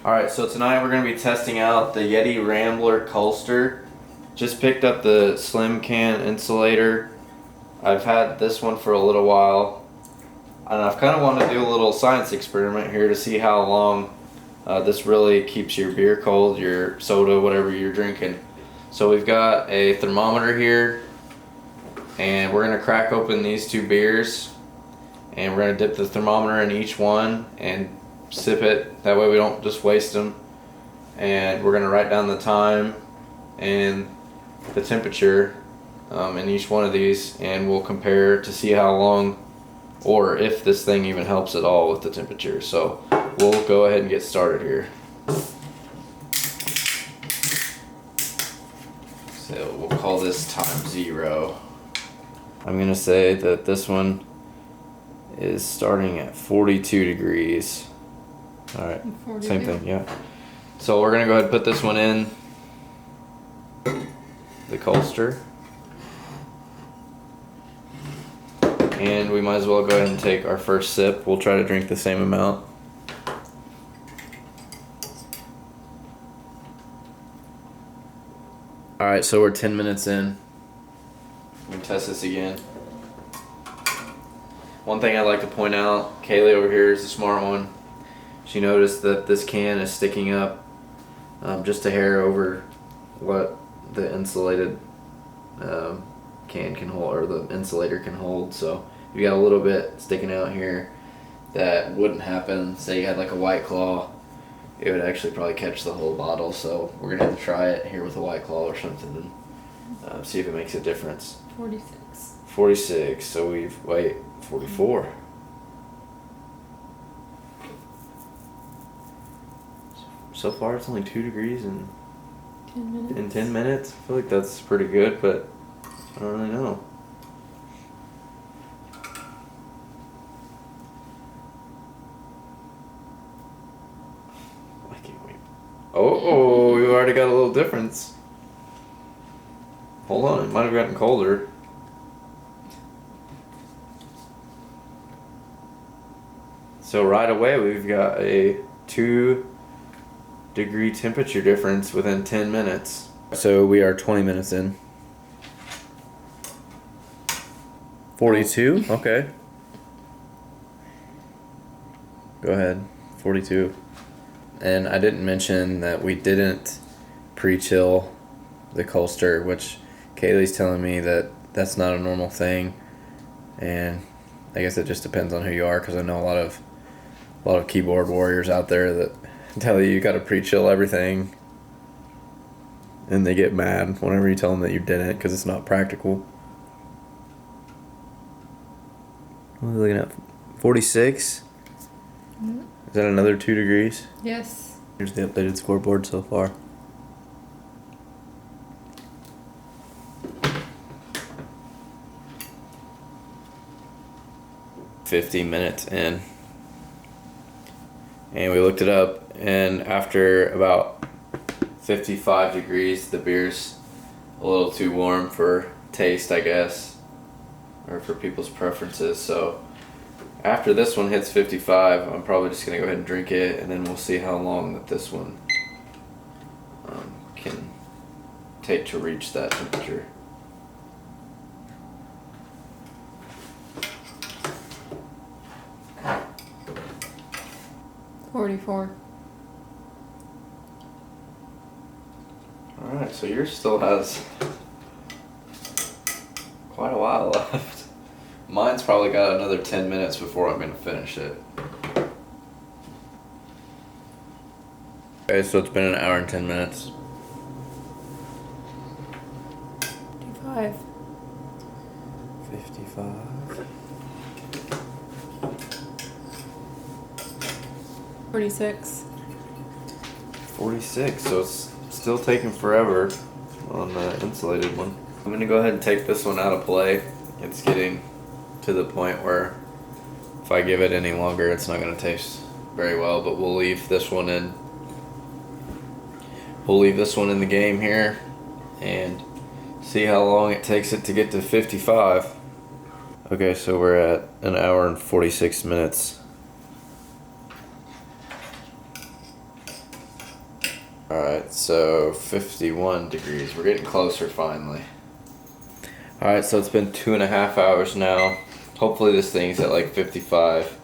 Alright, so tonight we're going to be testing out the YETI Colster. Just picked up the slim can insulator. I've had this one for a little while, and I've kind of wanted to do a little science experiment here to see how long this really keeps your beer cold, your soda, whatever you're drinking. So we've got a thermometer here, and we're going to crack open these two beers, and we're going to dip the thermometer in each one and sip it. That way we don't just waste them. And we're going to write down the time and the temperature in each one of these, and we'll compare to see how long or if this thing even helps at all with the temperature. So we'll go ahead and get started here. So we'll call this time 0. I'm going to say that this one is starting at 42 degrees. Alright, same thing, yeah. So we're going to go ahead and put this one in the Colster. And we might as well go ahead and take our first sip. We'll try to drink the same amount. Alright, so we're 10 minutes in. We can test this again. One thing I'd like to point out, Kaylee over here is the smart one. She noticed that this can is sticking up just a hair over what the insulated can hold, or the insulator can hold. So you got a little bit sticking out here that wouldn't happen. Say you had like a White Claw, it would actually probably catch the whole bottle. So we're gonna have to try it here with a White Claw or something and see if it makes a difference. 46. 46. So we've 44. So far it's only 2 degrees in 10 minutes. in 10 minutes. I feel like that's pretty good, but I don't really know. I can't wait. Oh, we've already got a little difference. Hold on, it might have gotten colder. So right away we've got a 2-degree temperature difference within 10 minutes. So we are 20 minutes in. 42? Okay. Go ahead. 42. And I didn't mention that we didn't pre-chill the Colster, which Kaylee's telling me that that's not a normal thing. And I guess it just depends on who you are, because I know a lot of keyboard warriors out there that tell you got to pre-chill everything, and they get mad whenever you tell them that you didn't, because it's not practical. What are we looking at? 46? Mm-hmm. Is that another 2 degrees? Yes. Here's the updated scoreboard so far. $50 in. And we looked it up, and after about 55 degrees, the beer's a little too warm for taste, I guess, or for people's preferences. So after this one hits 55, I'm probably just gonna go ahead and drink it, and then we'll see how long that this one can take to reach that temperature. $44. Alright, so yours still has quite a while left. Mine's probably got another 10 minutes before I'm going to finish it. Okay, so it's been an hour and 10 minutes. 55. 55. 46. 46, so it's still taking forever on the insulated one. I'm going to go ahead and take this one out of play. It's getting to the point where if I give it any longer, it's not going to taste very well, but we'll leave this one in. We'll leave this one in the game here and see how long it takes it to get to 55. Okay, so we're at an hour and 46 minutes. Alright, so 51 degrees. We're getting closer finally. Alright, so it's been 2.5 hours now. Hopefully this thing's at like 55.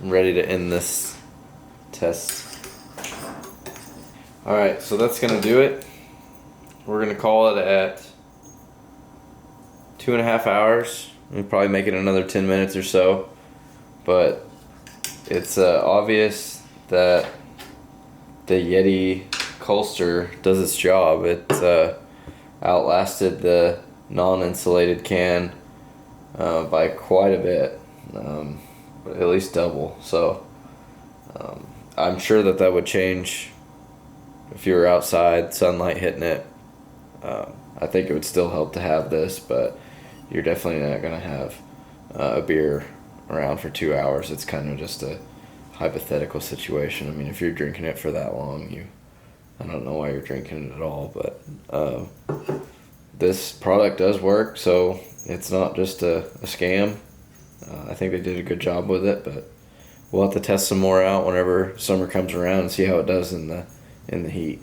I'm ready to end this test. Alright, so that's gonna do it. We're gonna call it at 2.5 hours. We'll probably make it another 10 minutes or so. But it's obvious that the YETI Colster does its job. It outlasted the non-insulated can by quite a bit, at least double. So I'm sure that would change if you were outside, sunlight hitting it. I think it would still help to have this, but you're definitely not going to have a beer around for 2 hours. It's kind of just a hypothetical situation. I mean, if you're drinking it for that long, I don't know why you're drinking it at all, but this product does work, so it's not just a scam. I think they did a good job with it, but we'll have to test some more out whenever summer comes around and see how it does in the heat.